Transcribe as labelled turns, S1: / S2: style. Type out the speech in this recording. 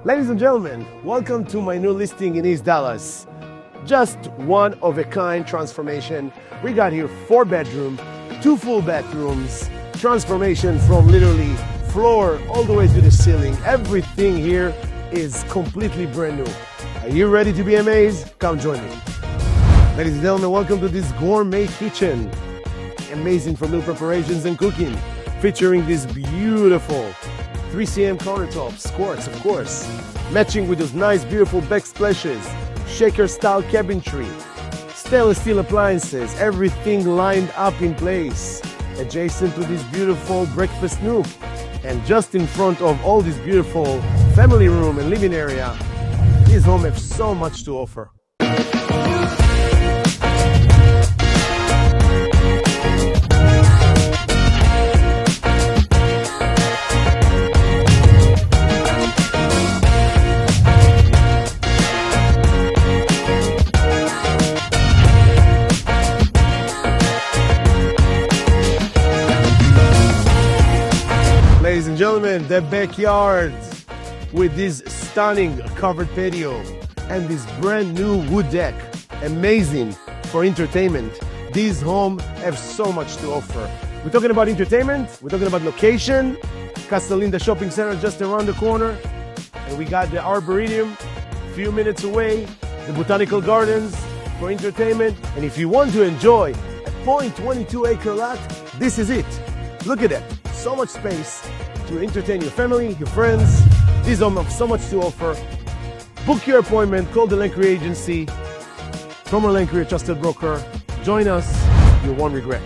S1: Ladies and gentlemen, welcome to my new listing in East Dallas. Just one-of-a-kind transformation. We got here 4-bedroom, 2 full bathrooms, transformation from literally floor all the way to the ceiling. Everything here is completely brand new. Are you ready to be amazed? Come join me. Ladies and gentlemen, welcome to this gourmet kitchen. Amazing for meal preparations and cooking, featuring this beautiful 3cm countertops, quartz of course, matching with those nice beautiful backsplashes, shaker style cabinetry, stainless steel appliances, everything lined up in place, adjacent to this beautiful breakfast nook. And just in front of all this beautiful family room and living area, this home has so much to offer. Ladies and gentlemen, the backyard with this stunning covered patio and this brand new wood deck. Amazing for entertainment. This home has so much to offer. We're talking about entertainment, we're talking about location, Castellinda Shopping Center just around the corner, and we got the Arboretum a few minutes away, the Botanical Gardens for entertainment. And if you want to enjoy a 0.22 acre lot, this is it. Look at that, so much space to entertain your family, your friends. This home has so much to offer. Book your appointment, call the Lankri agency. From Lankri, a trusted broker. Join us, you won't regret.